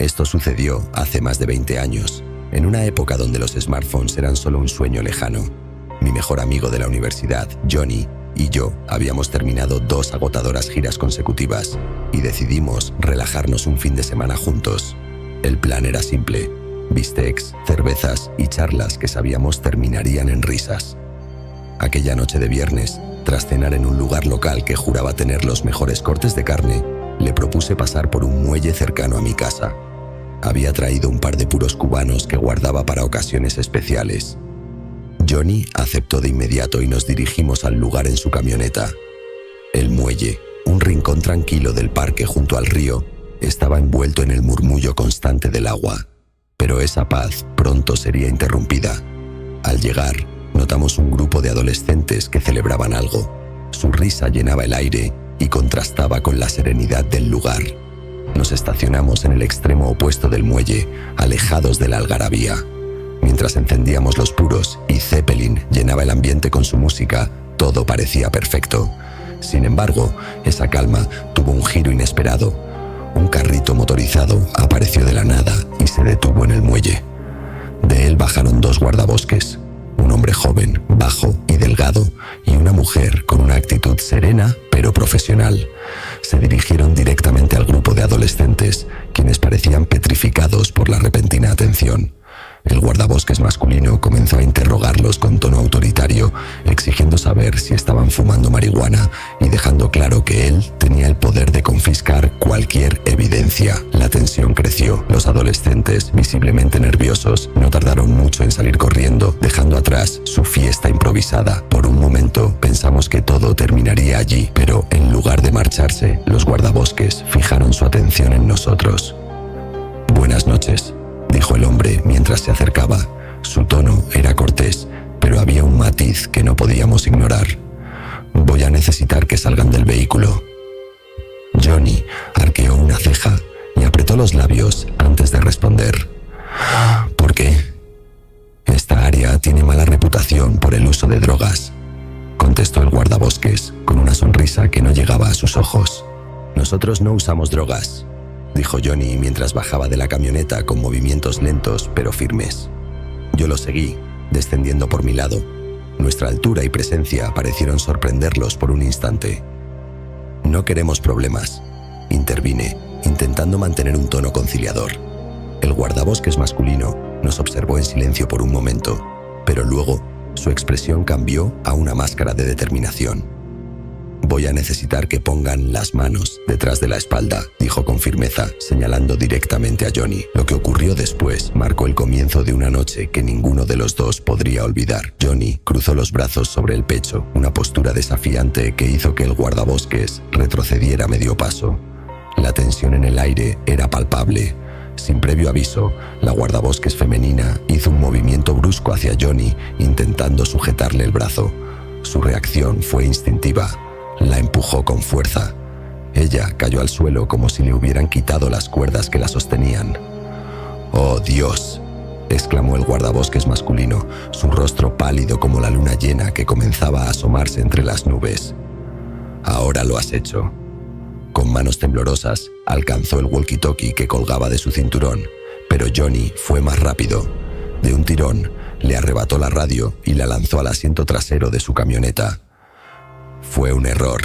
Esto sucedió hace más de 20 años, en una época donde los smartphones eran solo un sueño lejano. Mi mejor amigo de la universidad, Johnny, y yo habíamos terminado 2 agotadoras giras consecutivas y decidimos relajarnos un fin de semana juntos. El plan era simple: bistecs, cervezas y charlas que sabíamos terminarían en risas. Aquella noche de viernes, tras cenar en un lugar local que juraba tener los mejores cortes de carne, le propuse pasar por un muelle cercano a mi casa. Había traído un par de puros cubanos que guardaba para ocasiones especiales. Johnny aceptó de inmediato y nos dirigimos al lugar en su camioneta. El muelle, un rincón tranquilo del parque junto al río, estaba envuelto en el murmullo constante del agua, pero esa paz pronto sería interrumpida. Al llegar, notamos un grupo de adolescentes que celebraban algo. Su risa llenaba el aire y contrastaba con la serenidad del lugar. Nos estacionamos en el extremo opuesto del muelle, alejados de la algarabía. Mientras encendíamos los puros y Zeppelin llenaba el ambiente con su música, todo parecía perfecto. Sin embargo, esa calma tuvo un giro inesperado. Un carrito motorizado apareció de la nada y se detuvo en el muelle. De él bajaron 2 guardabosques, un hombre joven, bajo y delgado, y una mujer con una actitud serena pero profesional. Se dirigieron directamente al grupo de adolescentes, quienes parecían petrificados por la repentina atención. El guardabosques masculino comenzó a interrogarlos con tono autoritario, exigiendo saber si estaban fumando marihuana y dejando claro que él tenía el poder de confiscar cualquier evidencia. La tensión creció. Los adolescentes, visiblemente nerviosos, no tardaron mucho en salir corriendo, dejando atrás su fiesta improvisada. Por un momento pensamos que todo terminaría allí, pero en lugar de marcharse, los guardabosques fijaron su atención en nosotros. «Buenas noches», dijo el hombre mientras se acercaba. Su tono era cortés, pero había un matiz que no podíamos ignorar. «Voy a necesitar que salgan del vehículo». Johnny arqueó una ceja y apretó los labios antes de responder. «¿Por qué?» «Esta área tiene mala reputación por el uso de drogas», contestó el guardabosques con una sonrisa que no llegaba a sus ojos. «Nosotros no usamos drogas», dijo Johnny mientras bajaba de la camioneta con movimientos lentos pero firmes. Yo lo seguí, descendiendo por mi lado. Nuestra altura y presencia parecieron sorprenderlos por un instante. «No queremos problemas», intervine, intentando mantener un tono conciliador. El guardabosques masculino nos observó en silencio por un momento, pero luego su expresión cambió a una máscara de determinación. «Voy a necesitar que pongan las manos detrás de la espalda», dijo con firmeza, señalando directamente a Johnny. Lo que ocurrió después marcó el comienzo de una noche que ninguno de los dos podría olvidar. Johnny cruzó los brazos sobre el pecho, una postura desafiante que hizo que el guardabosques retrocediera medio paso. La tensión en el aire era palpable. Sin previo aviso, la guardabosques femenina hizo un movimiento brusco hacia Johnny, intentando sujetarle el brazo. Su reacción fue instintiva. La empujó con fuerza. Ella cayó al suelo como si le hubieran quitado las cuerdas que la sostenían. «¡Oh, Dios!», exclamó el guardabosques masculino, su rostro pálido como la luna llena que comenzaba a asomarse entre las nubes. «Ahora lo has hecho». Con manos temblorosas, alcanzó el walkie-talkie que colgaba de su cinturón, pero Johnny fue más rápido. De un tirón, le arrebató la radio y la lanzó al asiento trasero de su camioneta. «Fue un error»,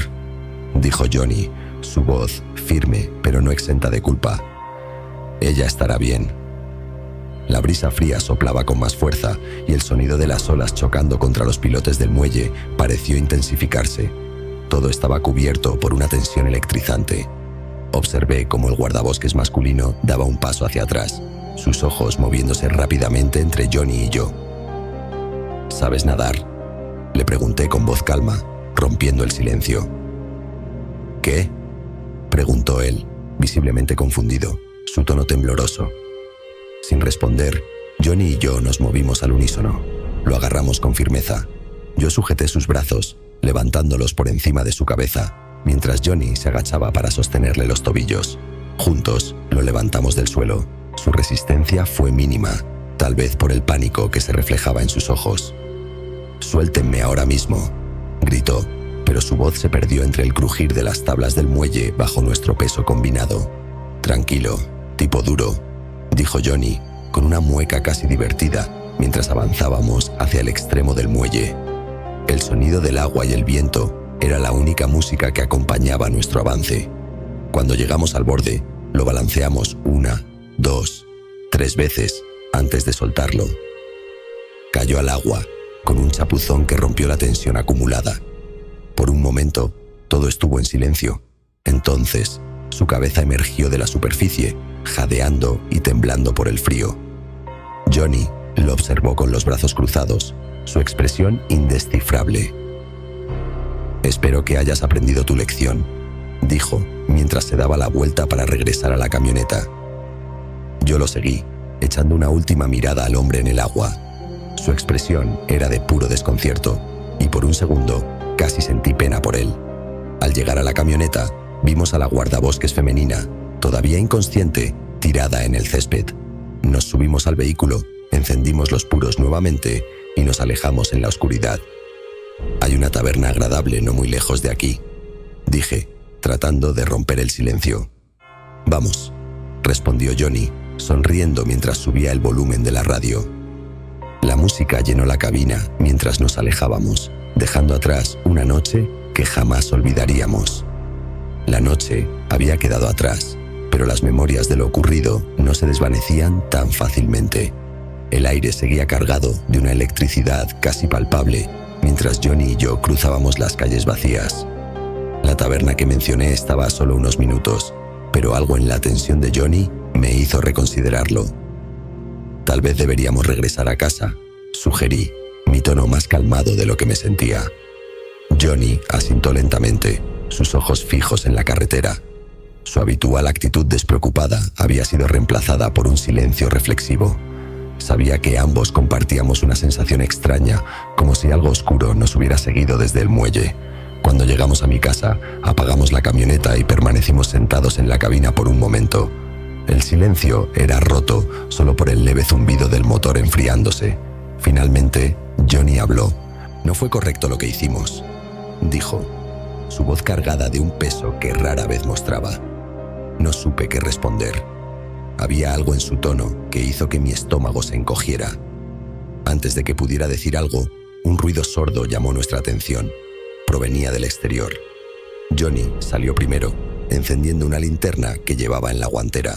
dijo Johnny, su voz firme pero no exenta de culpa. «Ella estará bien». La brisa fría soplaba con más fuerza y el sonido de las olas chocando contra los pilotes del muelle pareció intensificarse. Todo estaba cubierto por una tensión electrizante. Observé cómo el guardabosques masculino daba un paso hacia atrás, sus ojos moviéndose rápidamente entre Johnny y yo. «¿Sabes nadar?», le pregunté con voz calma, rompiendo el silencio. «¿Qué?», preguntó él, visiblemente confundido, su tono tembloroso. Sin responder, Johnny y yo nos movimos al unísono. Lo agarramos con firmeza. Yo sujeté sus brazos, levantándolos por encima de su cabeza, mientras Johnny se agachaba para sostenerle los tobillos. Juntos lo levantamos del suelo. Su resistencia fue mínima, tal vez por el pánico que se reflejaba en sus ojos. «Suéltenme ahora mismo», gritó, pero su voz se perdió entre el crujir de las tablas del muelle bajo nuestro peso combinado. Tranquilo, tipo duro, dijo Johnny, con una mueca casi divertida, mientras avanzábamos hacia el extremo del muelle. El sonido del agua y el viento era la única música que acompañaba nuestro avance. Cuando llegamos al borde, lo balanceamos 1, 2, 3 veces antes de soltarlo. Cayó al agua, con un chapuzón que rompió la tensión acumulada. Por un momento, todo estuvo en silencio. Entonces, su cabeza emergió de la superficie, jadeando y temblando por el frío. Johnny lo observó con los brazos cruzados, su expresión indescifrable. «Espero que hayas aprendido tu lección», dijo, mientras se daba la vuelta para regresar a la camioneta. Yo lo seguí, echando una última mirada al hombre en el agua. Su expresión era de puro desconcierto, y por un segundo casi sentí pena por él. Al llegar a la camioneta, vimos a la guardabosques femenina, todavía inconsciente, tirada en el césped. Nos subimos al vehículo, encendimos los puros nuevamente y nos alejamos en la oscuridad. «Hay una taberna agradable no muy lejos de aquí», dije, tratando de romper el silencio. «Vamos», respondió Johnny, sonriendo mientras subía el volumen de la radio. La música llenó la cabina mientras nos alejábamos, dejando atrás una noche que jamás olvidaríamos. La noche había quedado atrás, pero las memorias de lo ocurrido no se desvanecían tan fácilmente. El aire seguía cargado de una electricidad casi palpable mientras Johnny y yo cruzábamos las calles vacías. La taberna que mencioné estaba a solo unos minutos, pero algo en la tensión de Johnny me hizo reconsiderarlo. «Tal vez deberíamos regresar a casa», sugerí, mi tono más calmado de lo que me sentía. Johnny asintió lentamente, sus ojos fijos en la carretera. Su habitual actitud despreocupada había sido reemplazada por un silencio reflexivo. Sabía que ambos compartíamos una sensación extraña, como si algo oscuro nos hubiera seguido desde el muelle. Cuando llegamos a mi casa, apagamos la camioneta y permanecimos sentados en la cabina por un momento. El silencio era roto solo por el leve zumbido del motor enfriándose. Finalmente, Johnny habló. «No fue correcto lo que hicimos», dijo, su voz cargada de un peso que rara vez mostraba. No supe qué responder. Había algo en su tono que hizo que mi estómago se encogiera. Antes de que pudiera decir algo, un ruido sordo llamó nuestra atención. Provenía del exterior. Johnny salió primero, encendiendo una linterna que llevaba en la guantera.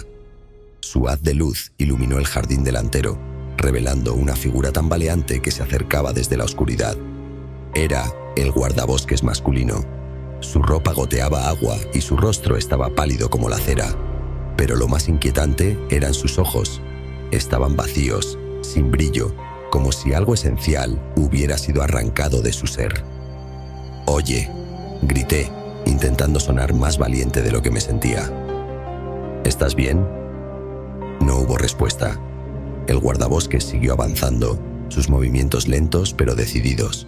Su haz de luz iluminó el jardín delantero, revelando una figura tambaleante que se acercaba desde la oscuridad. Era el guardabosques masculino. Su ropa goteaba agua y su rostro estaba pálido como la cera. Pero lo más inquietante eran sus ojos. Estaban vacíos, sin brillo, como si algo esencial hubiera sido arrancado de su ser. «Oye», grité, intentando sonar más valiente de lo que me sentía. «¿Estás bien?» No hubo respuesta. El guardabosques siguió avanzando, sus movimientos lentos pero decididos.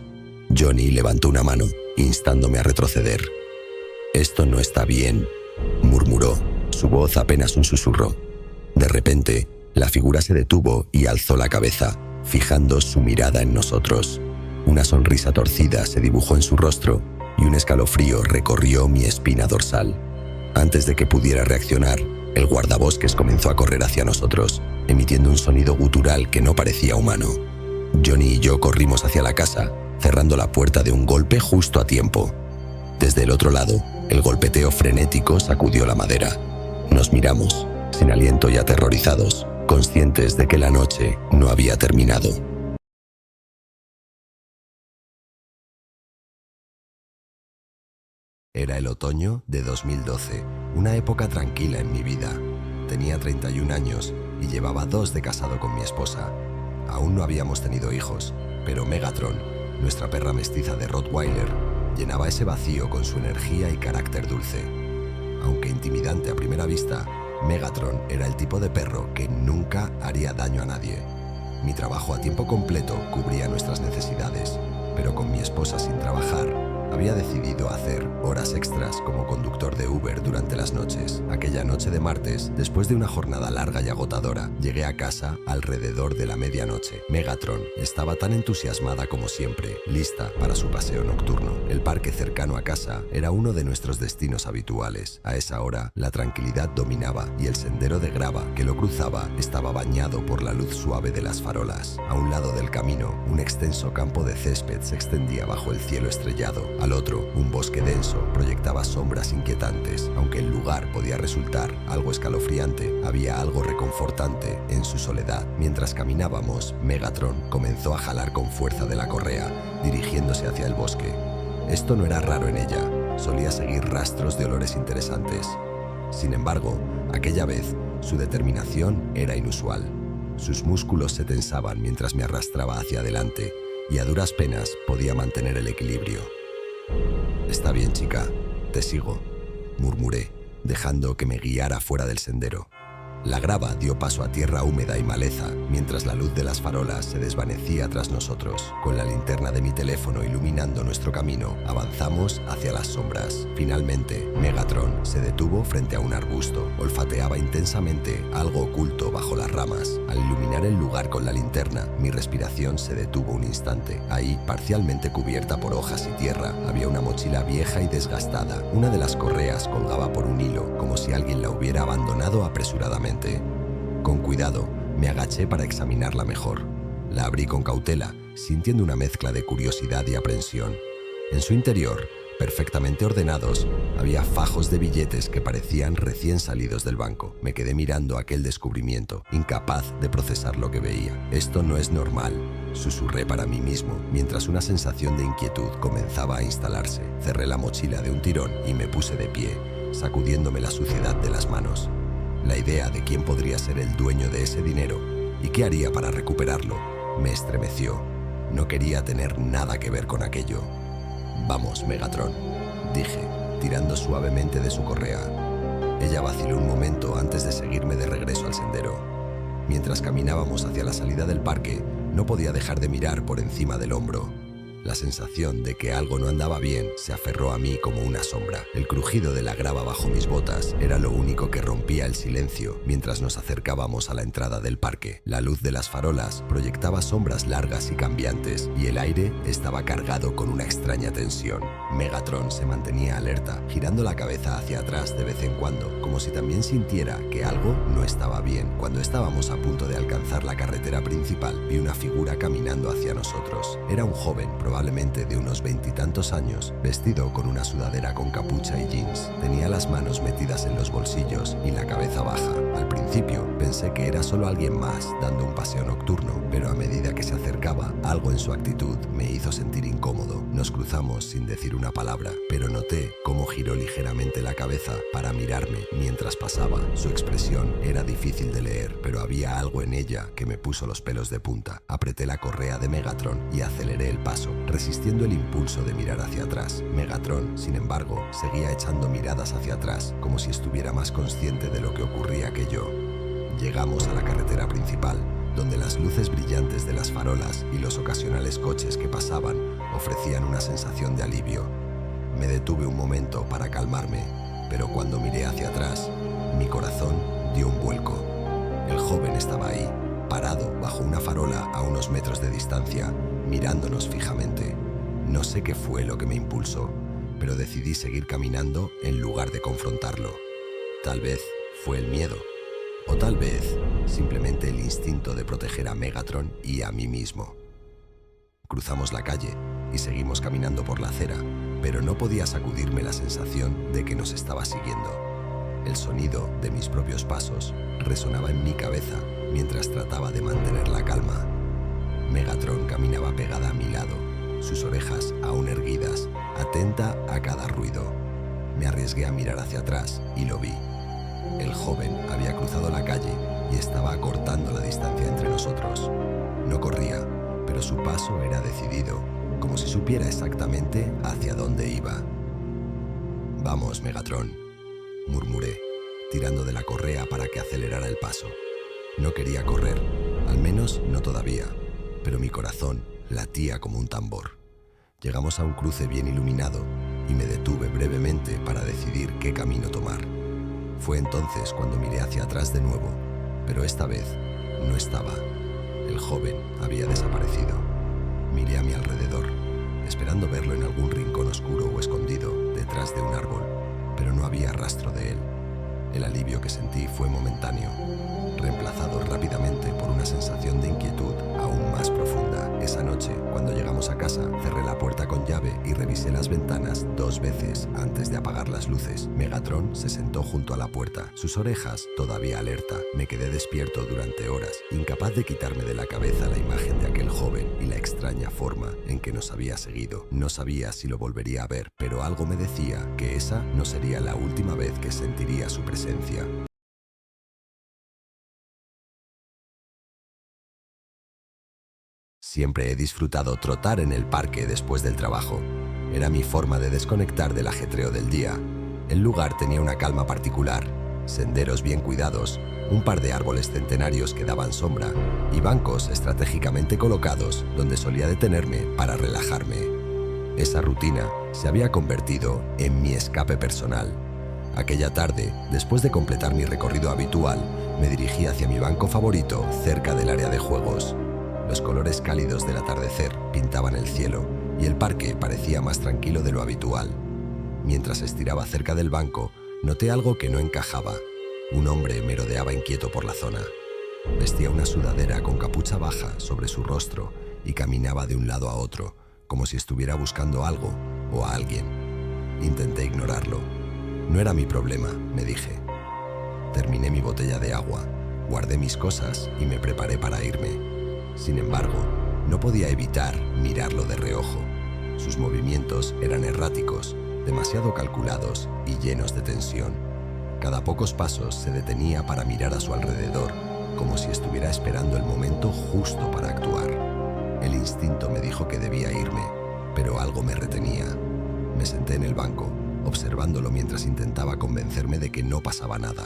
Johnny levantó una mano, instándome a retroceder. «Esto no está bien», murmuró, su voz apenas un susurro. De repente, la figura se detuvo y alzó la cabeza, fijando su mirada en nosotros. Una sonrisa torcida se dibujó en su rostro y un escalofrío recorrió mi espina dorsal. Antes de que pudiera reaccionar, el guardabosques comenzó a correr hacia nosotros, emitiendo un sonido gutural que no parecía humano. Johnny y yo corrimos hacia la casa, cerrando la puerta de un golpe justo a tiempo. Desde el otro lado, el golpeteo frenético sacudió la madera. Nos miramos, sin aliento y aterrorizados, conscientes de que la noche no había terminado. Era el otoño de 2012, una época tranquila en mi vida. Tenía 31 años y llevaba 2 de casado con mi esposa. Aún no habíamos tenido hijos, pero Megatron, nuestra perra mestiza de Rottweiler, llenaba ese vacío con su energía y carácter dulce. Aunque intimidante a primera vista, Megatron era el tipo de perro que nunca haría daño a nadie. Mi trabajo a tiempo completo cubría nuestras necesidades, pero con mi esposa sin trabajar, Había decidido hacer horas extras como conductor de Uber durante las noches. Aquella noche de martes, después de una jornada larga y agotadora, llegué a casa alrededor de la medianoche. Megatron estaba tan entusiasmada como siempre, lista para su paseo nocturno. El parque cercano a casa era uno de nuestros destinos habituales. A esa hora, la tranquilidad dominaba y el sendero de grava que lo cruzaba estaba bañado por la luz suave de las farolas. A un lado del camino, un extenso campo de césped se extendía bajo el cielo estrellado. Al otro, un bosque denso proyectaba sombras inquietantes. Aunque el lugar podía resultar algo escalofriante, había algo reconfortante en su soledad. Mientras caminábamos, Megatron comenzó a jalar con fuerza de la correa, dirigiéndose hacia el bosque. Esto no era raro en ella, solía seguir rastros de olores interesantes. Sin embargo, aquella vez, su determinación era inusual. Sus músculos se tensaban mientras me arrastraba hacia adelante y a duras penas podía mantener el equilibrio. «Está bien, chica, te sigo», murmuré, dejando que me guiara fuera del sendero. La grava dio paso a tierra húmeda y maleza, mientras la luz de las farolas se desvanecía tras nosotros. Con la linterna de mi teléfono iluminando nuestro camino, avanzamos hacia las sombras. Finalmente, Megatron se detuvo frente a un arbusto. Olfateaba intensamente algo oculto bajo las ramas. Al iluminar el lugar con la linterna, mi respiración se detuvo un instante. Ahí, parcialmente cubierta por hojas y tierra, había una mochila vieja y desgastada. Una de las correas colgaba por un hilo, como si alguien la hubiera abandonado apresuradamente. Con cuidado, me agaché para examinarla mejor. La abrí con cautela, sintiendo una mezcla de curiosidad y aprensión. En su interior, perfectamente ordenados, había fajos de billetes que parecían recién salidos del banco. Me quedé mirando aquel descubrimiento, incapaz de procesar lo que veía. «Esto no es normal», susurré para mí mismo, mientras una sensación de inquietud comenzaba a instalarse. Cerré la mochila de un tirón y me puse de pie, sacudiéndome la suciedad de las manos. La idea de quién podría ser el dueño de ese dinero y qué haría para recuperarlo me estremeció. No quería tener nada que ver con aquello. «Vamos, Megatron», dije, tirando suavemente de su correa. Ella vaciló un momento antes de seguirme de regreso al sendero. Mientras caminábamos hacia la salida del parque, no podía dejar de mirar por encima del hombro. La sensación de que algo no andaba bien se aferró a mí como una sombra. El crujido de la grava bajo mis botas era lo único que rompía el silencio mientras nos acercábamos a la entrada del parque. La luz de las farolas proyectaba sombras largas y cambiantes y el aire estaba cargado con una extraña tensión. Megatron se mantenía alerta, girando la cabeza hacia atrás de vez en cuando, como si también sintiera que algo no estaba bien. Cuando estábamos a punto de alcanzar la carretera principal, vi una figura caminando hacia nosotros. Era un joven, probablemente de unos 20 y tantos años, vestido con una sudadera con capucha y jeans. Tenía las manos metidas en los bolsillos y la cabeza baja. Al principio pensé que era solo alguien más dando un paseo nocturno, pero a medida que se acercaba, algo en su actitud me hizo sentir incómodo. Nos cruzamos sin decir una palabra, pero noté cómo giró ligeramente la cabeza para mirarme mientras pasaba. Su expresión era difícil de leer, pero había algo en ella que me puso los pelos de punta. Apreté la correa de Megatron y aceleré el paso, resistiendo el impulso de mirar hacia atrás. Megatron, sin embargo, seguía echando miradas hacia atrás, como si estuviera más consciente de lo que ocurría que yo. Llegamos a la carretera principal, donde las luces brillantes de las farolas y los ocasionales coches que pasaban ofrecían una sensación de alivio. Me detuve un momento para calmarme, pero cuando miré hacia atrás, mi corazón dio un vuelco. El joven estaba ahí, parado bajo una farola a unos metros de distancia, mirándonos fijamente. No sé qué fue lo que me impulsó, pero decidí seguir caminando en lugar de confrontarlo. Tal vez fue el miedo, o tal vez simplemente el instinto de proteger a Megatron y a mí mismo. Cruzamos la calle y seguimos caminando por la acera, pero no podía sacudirme la sensación de que nos estaba siguiendo. El sonido de mis propios pasos resonaba en mi cabeza mientras trataba de mantener la calma. Megatron caminaba pegada a mi lado, sus orejas aún erguidas, atenta a cada ruido. Me arriesgué a mirar hacia atrás y lo vi. El joven había cruzado la calle y estaba acortando la distancia entre nosotros. No corría, pero su paso era decidido, como si supiera exactamente hacia dónde iba. «Vamos, Megatron», murmuré, tirando de la correa para que acelerara el paso. No quería correr, al menos no todavía, pero mi corazón latía como un tambor. Llegamos a un cruce bien iluminado y me detuve brevemente para decidir qué camino tomar. Fue entonces cuando miré hacia atrás de nuevo, pero esta vez no estaba. El joven había desaparecido. Miré a mi alrededor, esperando verlo en algún rincón oscuro o escondido detrás de un árbol, pero no había rastro de él. El alivio que sentí fue momentáneo, reemplazado rápidamente por una sensación de inquietud aún más profunda. Esa noche, cuando llegamos a casa, cerré la puerta con llave y revisé las ventanas 2 veces antes de apagar las luces. Megatron se sentó junto a la puerta, sus orejas todavía alerta. Me quedé despierto durante horas, incapaz de quitarme de la cabeza la imagen de aquel joven y la extraña forma en que nos había seguido. No sabía si lo volvería a ver, pero algo me decía que esa no sería la última vez que sentiría su presencia. Siempre he disfrutado trotar en el parque después del trabajo. Era mi forma de desconectar del ajetreo del día. El lugar tenía una calma particular, senderos bien cuidados, un par de árboles centenarios que daban sombra y bancos estratégicamente colocados donde solía detenerme para relajarme. Esa rutina se había convertido en mi escape personal. Aquella tarde, después de completar mi recorrido habitual, me dirigí hacia mi banco favorito cerca del área de juegos. Los colores cálidos del atardecer pintaban el cielo y el parque parecía más tranquilo de lo habitual. Mientras estiraba cerca del banco, noté algo que no encajaba. Un hombre merodeaba inquieto por la zona. Vestía una sudadera con capucha baja sobre su rostro y caminaba de un lado a otro, como si estuviera buscando algo o a alguien. Intenté ignorarlo. No era mi problema, me dije. Terminé mi botella de agua, guardé mis cosas y me preparé para irme. Sin embargo, no podía evitar mirarlo de reojo. Sus movimientos eran erráticos, demasiado calculados y llenos de tensión. Cada pocos pasos se detenía para mirar a su alrededor, como si estuviera esperando el momento justo para actuar. El instinto me dijo que debía irme, pero algo me retenía. Me senté en el banco, observándolo mientras intentaba convencerme de que no pasaba nada.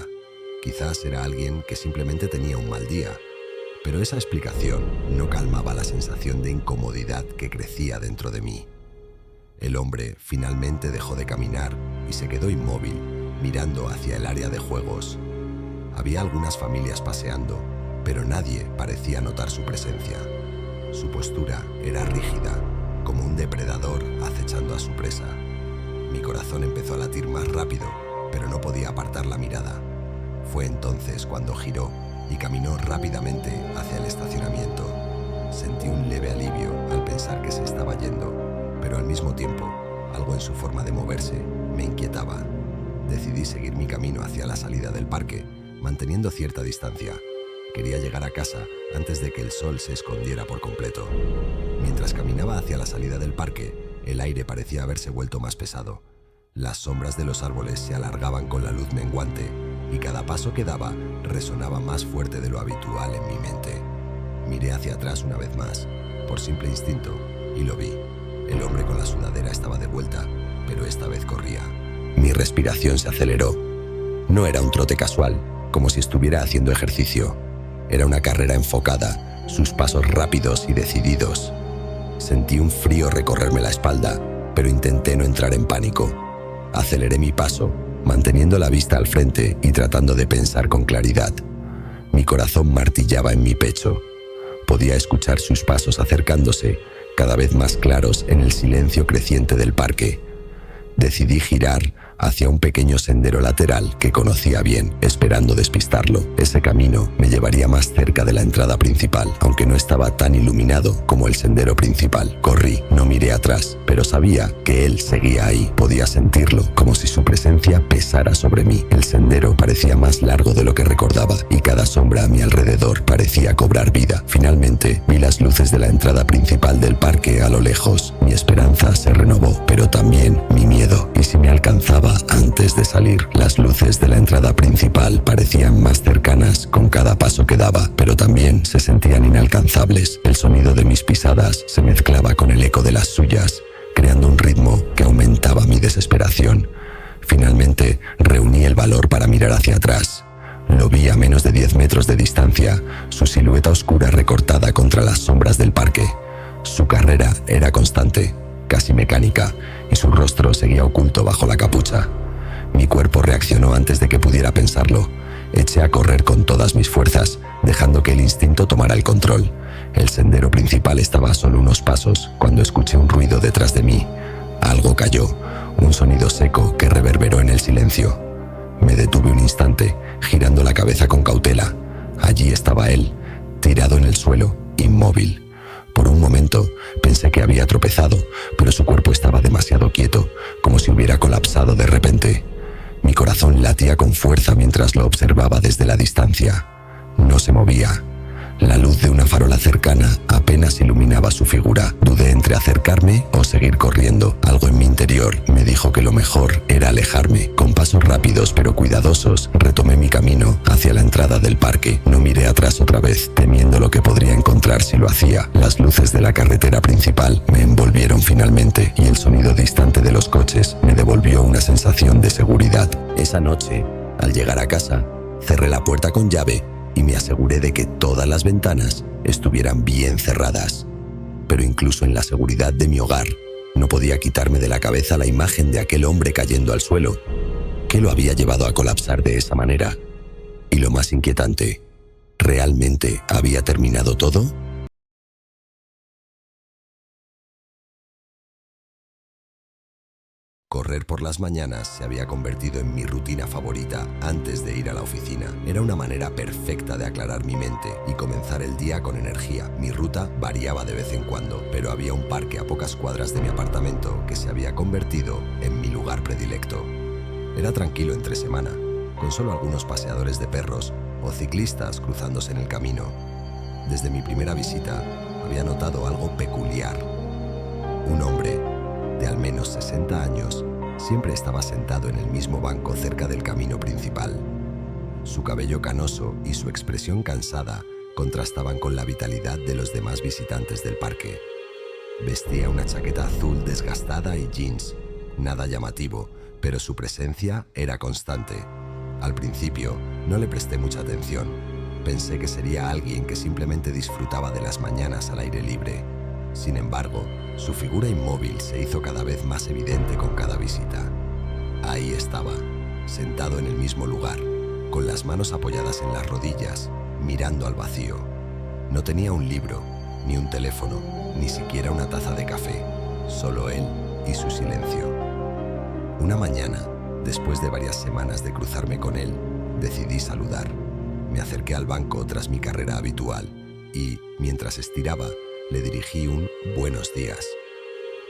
Quizás era alguien que simplemente tenía un mal día, pero esa explicación no calmaba la sensación de incomodidad que crecía dentro de mí. El hombre finalmente dejó de caminar y se quedó inmóvil, mirando hacia el área de juegos. Había algunas familias paseando, pero nadie parecía notar su presencia. Su postura era rígida, como un depredador acechando a su presa. Mi corazón empezó a latir más rápido, pero no podía apartar la mirada. Fue entonces cuando giró y caminó rápidamente hacia el estacionamiento. Sentí un leve alivio al pensar que se estaba yendo, pero al mismo tiempo, algo en su forma de moverse me inquietaba. Decidí seguir mi camino hacia la salida del parque, manteniendo cierta distancia. Quería llegar a casa antes de que el sol se escondiera por completo. Mientras caminaba hacia la salida del parque, el aire parecía haberse vuelto más pesado. Las sombras de los árboles se alargaban con la luz menguante, y cada paso que daba resonaba más fuerte de lo habitual en mi mente. Miré hacia atrás una vez más, por simple instinto, y lo vi. El hombre con la sudadera estaba de vuelta, pero esta vez corría. Mi respiración se aceleró. No era un trote casual, como si estuviera haciendo ejercicio. Era una carrera enfocada, sus pasos rápidos y decididos. Sentí un frío recorrerme la espalda, pero intenté no entrar en pánico. Aceleré mi paso, manteniendo la vista al frente y tratando de pensar con claridad. Mi corazón martillaba en mi pecho. Podía escuchar sus pasos acercándose, cada vez más claros en el silencio creciente del parque. Decidí girar hacia un pequeño sendero lateral que conocía bien, esperando despistarlo. Ese camino me llevaría más cerca de la entrada principal, aunque no estaba tan iluminado como el sendero principal. Corrí, no miré atrás, pero sabía que él seguía ahí. Podía sentirlo, como si su presencia pesara sobre mí. El sendero parecía más largo de lo que recordaba, y cada sombra a mi alrededor parecía cobrar vida. Finalmente, vi las luces de la entrada principal del parque a lo lejos. Mi esperanza se renovó, pero también mi miedo. ¿Y si me alcanzaba antes de salir? Las luces de la entrada principal parecían más cercanas con cada paso que daba, pero también se sentían inalcanzables. El sonido de mis pisadas se mezclaba con el eco de las suyas, creando un ritmo que aumentaba mi desesperación. Finalmente, reuní el valor para mirar hacia atrás. Lo vi a menos de 10 metros de distancia, su silueta oscura recortada contra las sombras del parque. Su carrera era constante. casi mecánica, y su rostro seguía oculto bajo la capucha. Mi cuerpo reaccionó antes de que pudiera pensarlo. Eché a correr con todas mis fuerzas, dejando que el instinto tomara el control. El sendero principal estaba a solo unos pasos cuando escuché un ruido detrás de mí. Algo cayó, un sonido seco que reverberó en el silencio. Me detuve un instante, girando la cabeza con cautela. Allí estaba él, tirado en el suelo, inmóvil. Por un momento pensé que había tropezado, pero su cuerpo estaba demasiado quieto, como si hubiera colapsado de repente. Mi corazón latía con fuerza mientras lo observaba desde la distancia. No se movía. La luz de una farola cercana apenas iluminaba su figura. Dudé entre acercarme o seguir corriendo. Algo en mi interior me dijo que lo mejor era alejarme. Con pasos rápidos pero cuidadosos, retomé mi camino hacia la entrada del parque. No miré atrás otra vez, temiendo lo que podría encontrar si lo hacía. Las luces de la carretera principal me envolvieron finalmente y el sonido distante de los coches me devolvió una sensación de seguridad. Esa noche, al llegar a casa, cerré la puerta con llave y me aseguré de que todas las ventanas estuvieran bien cerradas. Pero incluso en la seguridad de mi hogar, no podía quitarme de la cabeza la imagen de aquel hombre cayendo al suelo. ¿Qué lo había llevado a colapsar de esa manera? Y lo más inquietante, ¿realmente había terminado todo? Correr por las mañanas se había convertido en mi rutina favorita antes de ir a la oficina. Era una manera perfecta de aclarar mi mente y comenzar el día con energía. Mi ruta variaba de vez en cuando, pero había un parque a pocas cuadras de mi apartamento que se había convertido en mi lugar predilecto. Era tranquilo entre semana, con solo algunos paseadores de perros o ciclistas cruzándose en el camino. Desde mi primera visita había notado algo peculiar. Un hombre de al menos 60 años, siempre estaba sentado en el mismo banco cerca del camino principal. Su cabello canoso y su expresión cansada contrastaban con la vitalidad de los demás visitantes del parque. Vestía una chaqueta azul desgastada y jeans, nada llamativo, pero su presencia era constante. Al principio no le presté mucha atención. Pensé que sería alguien que simplemente disfrutaba de las mañanas al aire libre. Sin embargo, su figura inmóvil se hizo cada vez más evidente con cada visita. Ahí estaba, sentado en el mismo lugar, con las manos apoyadas en las rodillas, mirando al vacío. No tenía un libro, ni un teléfono, ni siquiera una taza de café, solo él y su silencio. Una mañana, después de varias semanas de cruzarme con él, decidí saludar. Me acerqué al banco tras mi carrera habitual y, mientras estiraba, le dirigí un «buenos días».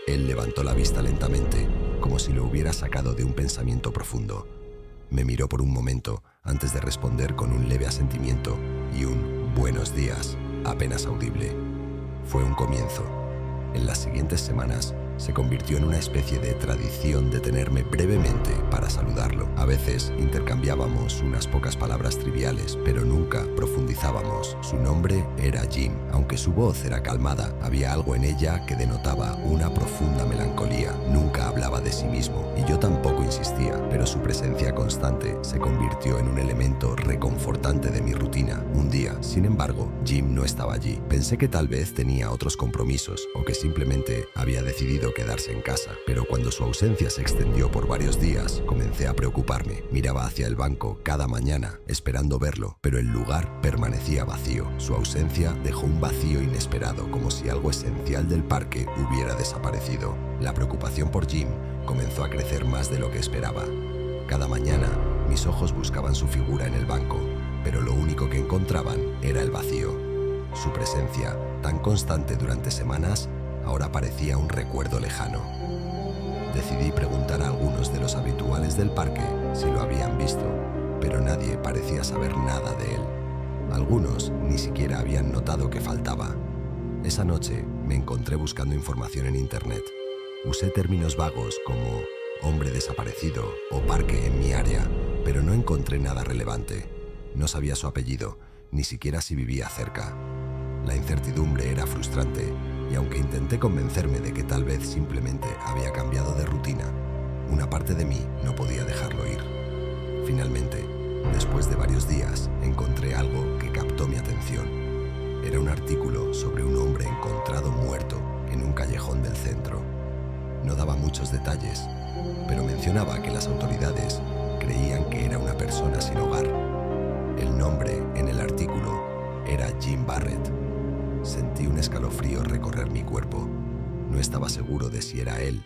Él levantó la vista lentamente, como si lo hubiera sacado de un pensamiento profundo. Me miró por un momento antes de responder con un leve asentimiento y un «buenos días» apenas audible. Fue un comienzo. En las siguientes semanas se convirtió en una especie de tradición detenerme brevemente para saludarlo. A veces intercambiábamos unas pocas palabras triviales, pero nunca profundizábamos. Su nombre era Jim. Aunque su voz era calmada, había algo en ella que denotaba una profunda melancolía. Nunca hablaba de sí mismo, y yo tampoco insistía, pero su presencia constante se convirtió en un elemento reconfortante de mi rutina. Un día, sin embargo, Jim no estaba allí. Pensé que tal vez tenía otros compromisos, o que simplemente había decidido quedarse en casa, pero cuando su ausencia se extendió por varios días, comencé a preocuparme. Miraba hacia el banco cada mañana, esperando verlo, pero el lugar permanecía vacío. Su ausencia dejó un vacío inesperado, como si algo esencial del parque hubiera desaparecido. La preocupación por Jim comenzó a crecer más de lo que esperaba. Cada mañana, mis ojos buscaban su figura en el banco, pero lo único que encontraban era el vacío. Su presencia, tan constante durante semanas, ahora parecía un recuerdo lejano. Decidí preguntar a algunos de los habituales del parque si lo habían visto, pero nadie parecía saber nada de él. Algunos ni siquiera habían notado que faltaba. Esa noche me encontré buscando información en internet. Usé términos vagos como hombre desaparecido o parque en mi área, pero no encontré nada relevante. No sabía su apellido, ni siquiera si vivía cerca. La incertidumbre era frustrante, y aunque intenté convencerme de que tal vez simplemente había cambiado de rutina, una parte de mí no podía dejarlo ir. Finalmente, después de varios días, encontré algo que captó mi atención. Era un artículo sobre un hombre encontrado muerto en un callejón del centro. No daba muchos detalles, pero mencionaba que las autoridades creían que era una persona sin hogar. El nombre en el artículo era Jim Barrett. Sentí un escalofrío recorrer mi cuerpo. No estaba seguro de si era él,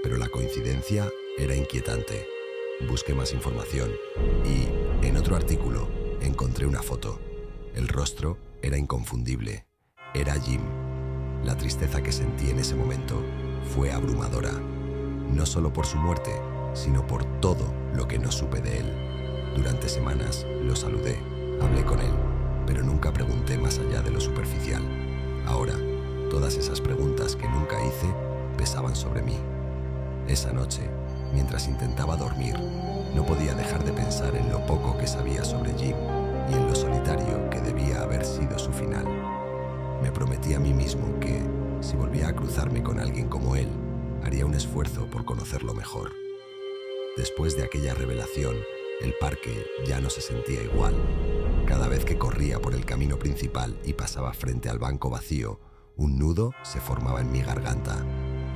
pero la coincidencia era inquietante. Busqué más información y, en otro artículo, encontré una foto. El rostro era inconfundible. Era Jim. La tristeza que sentí en ese momento fue abrumadora. No solo por su muerte, sino por todo lo que no supe de él. Durante semanas lo saludé, hablé con él, pero nunca pregunté más allá de lo superficial. Ahora, todas esas preguntas que nunca hice pesaban sobre mí. Esa noche, mientras intentaba dormir, no podía dejar de pensar en lo poco que sabía sobre Jim y en lo solitario que debía haber sido su final. Me prometí a mí mismo que, si volvía a cruzarme con alguien como él, haría un esfuerzo por conocerlo mejor. Después de aquella revelación, el parque ya no se sentía igual. Cada vez que corría por el camino principal y pasaba frente al banco vacío, un nudo se formaba en mi garganta.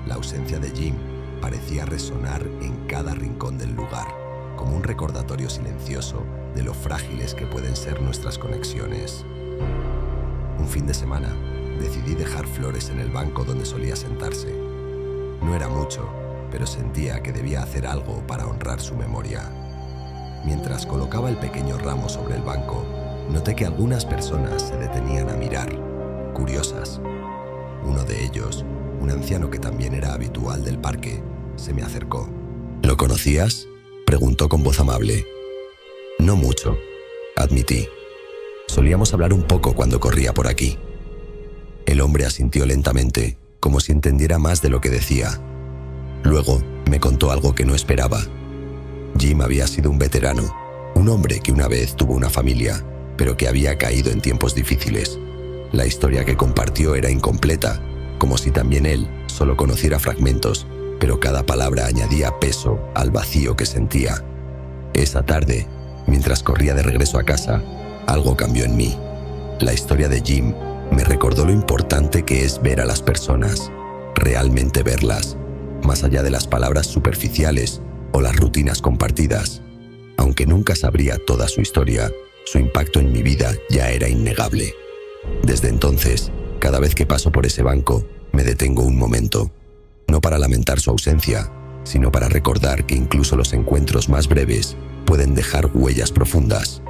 La ausencia de Jim parecía resonar en cada rincón del lugar, como un recordatorio silencioso de lo frágiles que pueden ser nuestras conexiones. Un fin de semana, decidí dejar flores en el banco donde solía sentarse. No era mucho, pero sentía que debía hacer algo para honrar su memoria. Mientras colocaba el pequeño ramo sobre el banco, noté que algunas personas se detenían a mirar, curiosas. Uno de ellos, un anciano que también era habitual del parque, se me acercó. ¿Lo conocías?, preguntó con voz amable. No mucho, admití. Solíamos hablar un poco cuando corría por aquí. El hombre asintió lentamente, como si entendiera más de lo que decía. Luego me contó algo que no esperaba. Jim había sido un veterano, un hombre que una vez tuvo una familia, pero que había caído en tiempos difíciles. La historia que compartió era incompleta, como si también él solo conociera fragmentos, pero cada palabra añadía peso al vacío que sentía. Esa tarde, mientras corría de regreso a casa, algo cambió en mí. La historia de Jim me recordó lo importante que es ver a las personas, realmente verlas, más allá de las palabras superficiales o las rutinas compartidas. Aunque nunca sabría toda su historia, su impacto en mi vida ya era innegable. Desde entonces, cada vez que paso por ese banco, me detengo un momento, no para lamentar su ausencia, sino para recordar que incluso los encuentros más breves pueden dejar huellas profundas.